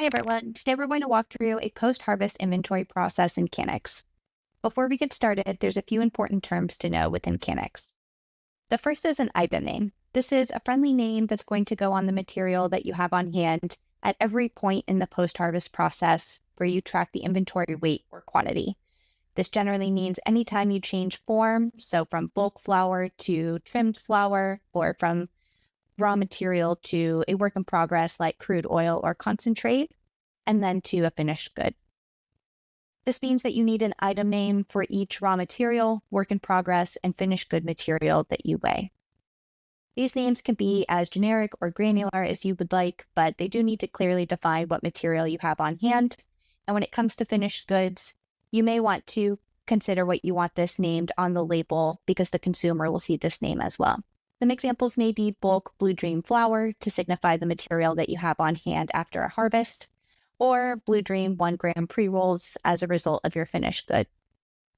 Hi everyone, today we're going to walk through a post-harvest inventory process in Canix. Before we get started, there's a few important terms to know within Canix. The first is an item name. This is a friendly name that's going to go on the material that you have on hand at every point in the post-harvest process where you track the inventory weight or quantity. This generally means anytime you change form, so from bulk flour to trimmed flour, or from raw material to a work in progress like crude oil or concentrate, and then to a finished good. This means that you need an item name for each raw material, work in progress, and finished good material that you weigh. These names can be as generic or granular as you would like, but they do need to clearly define what material you have on hand. And when it comes to finished goods, you may want to consider what you want this named on the label because the consumer will see this name as well. Some examples may be bulk Blue Dream flour to signify the material that you have on hand after a harvest, or Blue Dream 1 gram pre-rolls as a result of your finished good.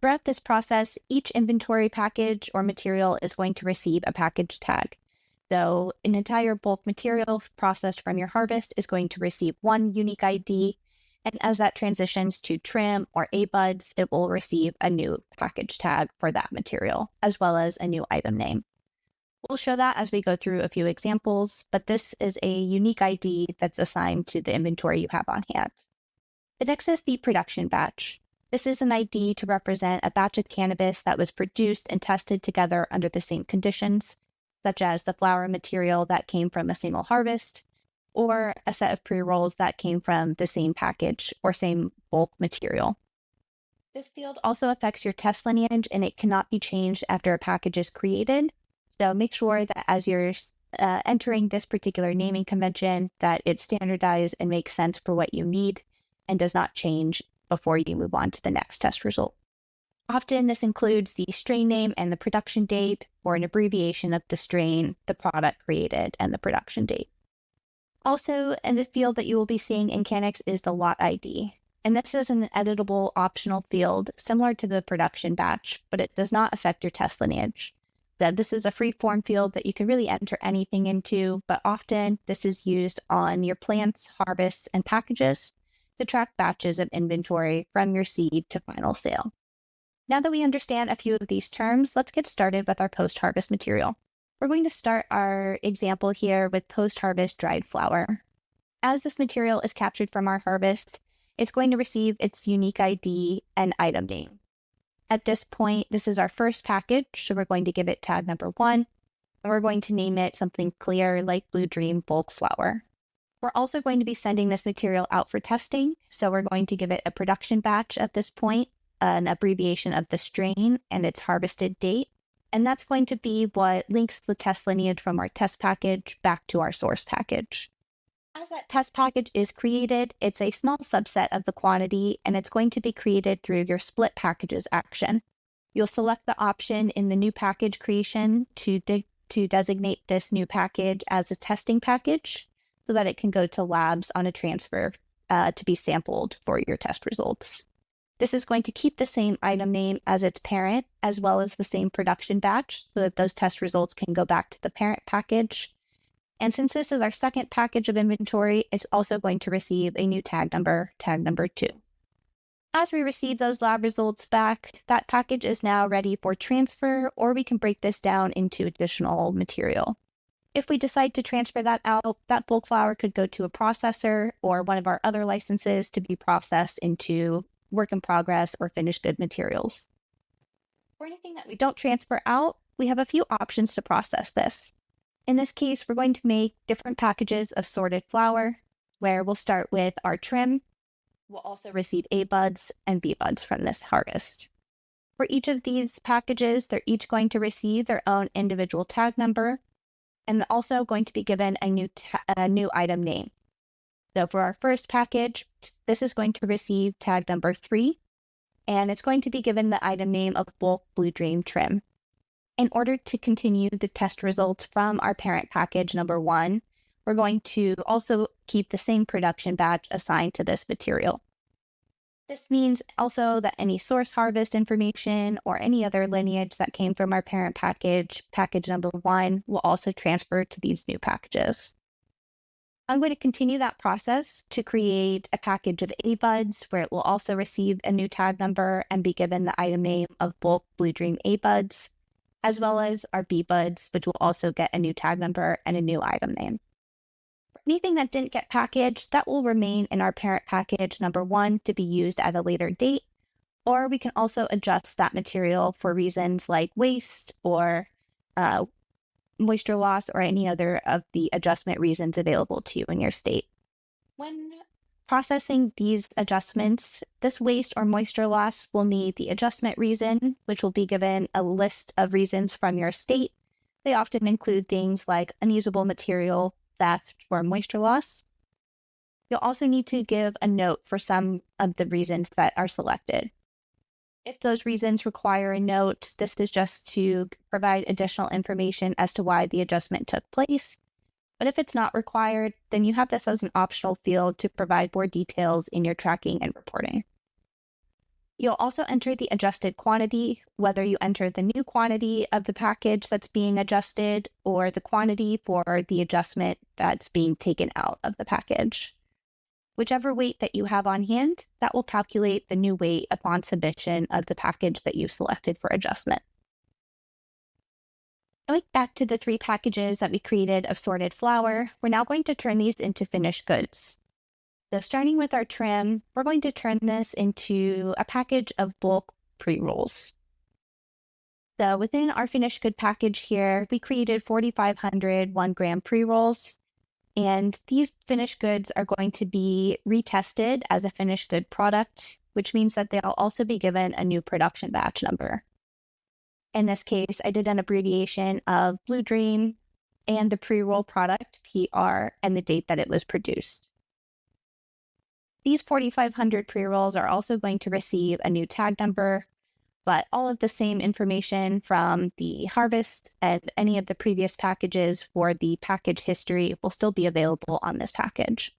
Throughout this process, each inventory package or material is going to receive a package tag. So an entire bulk material processed from your harvest is going to receive one unique ID, and as that transitions to trim or A-buds, it will receive a new package tag for that material, as well as a new item name. We'll show that as we go through a few examples, but this is a unique ID that's assigned to the inventory you have on hand. The next is the production batch. This is an ID to represent a batch of cannabis that was produced and tested together under the same conditions, such as the flour material that came from a single harvest, or a set of pre-rolls that came from the same package or same bulk material. This field also affects your test lineage, and it cannot be changed after a package is created. So make sure that as you're entering this particular naming convention, that it's standardized and makes sense for what you need and does not change before you move on to the next test result. Often this includes the strain name and the production date, or an abbreviation of the strain, the product created, and the production date. Also, in the field that you will be seeing in Canix is the lot ID. And this is an editable optional field similar to the production batch, but it does not affect your test lineage. So this is a free form field that you can really enter anything into, but often this is used on your plants, harvests, and packages to track batches of inventory from your seed to final sale. Now that we understand a few of these terms, let's get started with our post-harvest material. We're going to start our example here with post-harvest dried flour. As this material is captured from our harvest, it's going to receive its unique ID and item name. At this point, this is our first package, so we're going to give it tag number 1, and we're going to name it something clear like Blue Dream bulk flour. We're also going to be sending this material out for testing, so we're going to give it a production batch at this point, an abbreviation of the strain and its harvested date, and that's going to be what links the test lineage from our test package back to our source package. As that test package is created, it's a small subset of the quantity, and it's going to be created through your split packages action. You'll select the option in the new package creation to designate this new package as a testing package so that it can go to labs on a transfer to be sampled for your test results. This is going to keep the same item name as its parent, as well as the same production batch, so that those test results can go back to the parent package. And since this is our second package of inventory, it's also going to receive a new tag number 2. As we receive those lab results back, that package is now ready for transfer, or we can break this down into additional material. If we decide to transfer that out, that bulk flour could go to a processor or one of our other licenses to be processed into work in progress or finished good materials. For anything that we don't transfer out, we have a few options to process this. In this case, we're going to make different packages of sorted flour, where we'll start with our trim. We'll also receive A-buds and B-buds from this harvest. For each of these packages, they're each going to receive their own individual tag number, and also going to be given a new item name. So for our first package, this is going to receive tag number 3, and it's going to be given the item name of bulk Blue Dream trim. In order to continue the test results from our parent package number 1, we're going to also keep the same production batch assigned to this material. This means also that any source harvest information or any other lineage that came from our parent package, package number 1, will also transfer to these new packages. I'm going to continue that process to create a package of A buds where it will also receive a new tag number and be given the item name of bulk Blue Dream A buds, as well as our B buds, which will also get a new tag number and a new item name. Anything that didn't get packaged, that will remain in our parent package number 1 to be used at a later date, or we can also adjust that material for reasons like waste or moisture loss or any other of the adjustment reasons available to you in your state. When processing these adjustments, this waste or moisture loss will need the adjustment reason, which will be given a list of reasons from your state. They often include things like unusable material, theft, or moisture loss. You'll also need to give a note for some of the reasons that are selected. If those reasons require a note, this is just to provide additional information as to why the adjustment took place. But if it's not required, then you have this as an optional field to provide more details in your tracking and reporting. You'll also enter the adjusted quantity, whether you enter the new quantity of the package that's being adjusted or the quantity for the adjustment that's being taken out of the package. Whichever weight that you have on hand, that will calculate the new weight upon submission of the package that you've selected for adjustment. Going back to the 3 packages that we created of sorted flour, we're now going to turn these into finished goods. So starting with our trim, we're going to turn this into a package of bulk pre-rolls. So within our finished good package here, we created 4,500 1-gram pre-rolls. And these finished goods are going to be retested as a finished good product, which means that they'll also be given a new production batch number. In this case, I did an abbreviation of Blue Dream and the pre-roll product, PR, and the date that it was produced. These 4,500 pre-rolls are also going to receive a new tag number, but all of the same information from the harvest and any of the previous packages for the package history will still be available on this package.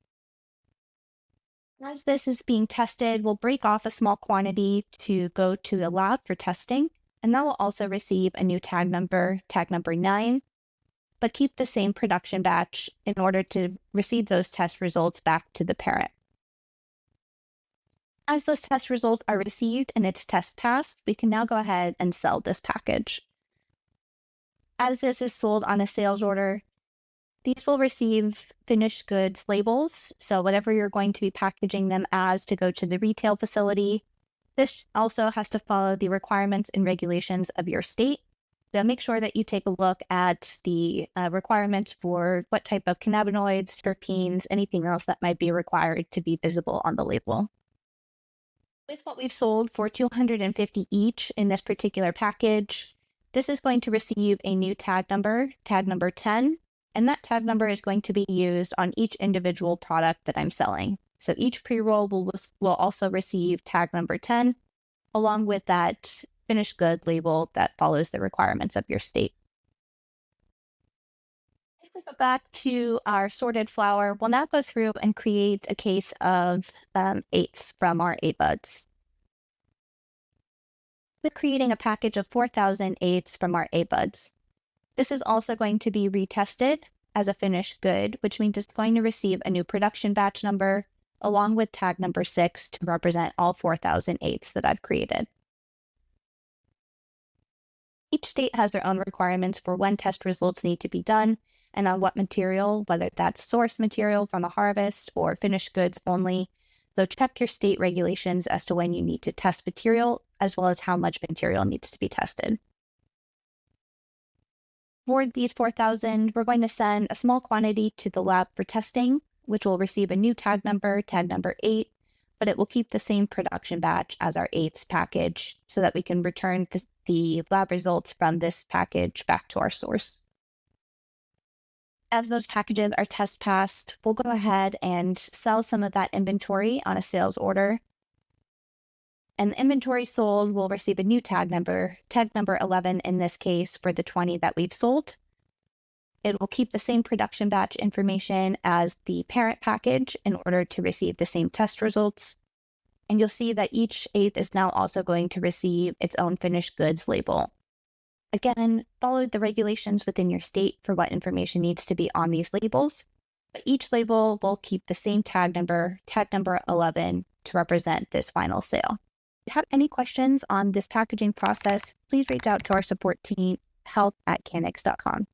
As this is being tested, we'll break off a small quantity to go to the lab for testing, and that will also receive a new tag number 9, but keep the same production batch in order to receive those test results back to the parent. As those test results are received and its test passed, we can now go ahead and sell this package. As this is sold on a sales order, these will receive finished goods labels, so whatever you're going to be packaging them as to go to the retail facility. This also has to follow the requirements and regulations of your state. So make sure that you take a look at the requirements for what type of cannabinoids, terpenes, anything else that might be required to be visible on the label. With what we've sold for $250 each in this particular package, this is going to receive a new tag number 10, and that tag number is going to be used on each individual product that I'm selling. So each pre-roll will also receive tag number 10, along with that finished good label that follows the requirements of your state. If we go back to our sorted flour, we'll now go through and create a case of 8s from our 8 buds. We're creating a package of 4,000 8s from our 8 buds. This is also going to be retested as a finished good, which means it's going to receive a new production batch number along with tag number 6 to represent all 4,000 8s that I've created. Each state has their own requirements for when test results need to be done and on what material, whether that's source material from a harvest or finished goods only. So check your state regulations as to when you need to test material, as well as how much material needs to be tested. For these 4,000, we're going to send a small quantity to the lab for testing, which will receive a new tag number 8, but it will keep the same production batch as our 8th package so that we can return the lab results from this package back to our source. As those packages are test passed, we'll go ahead and sell some of that inventory on a sales order. And the inventory sold will receive a new tag number 11 in this case for the 20 that we've sold. It will keep the same production batch information as the parent package in order to receive the same test results. And you'll see that each 8th is now also going to receive its own finished goods label. Again, follow the regulations within your state for what information needs to be on these labels. But each label will keep the same tag number 11, to represent this final sale. If you have any questions on this packaging process, please reach out to our support team, help@canix.com.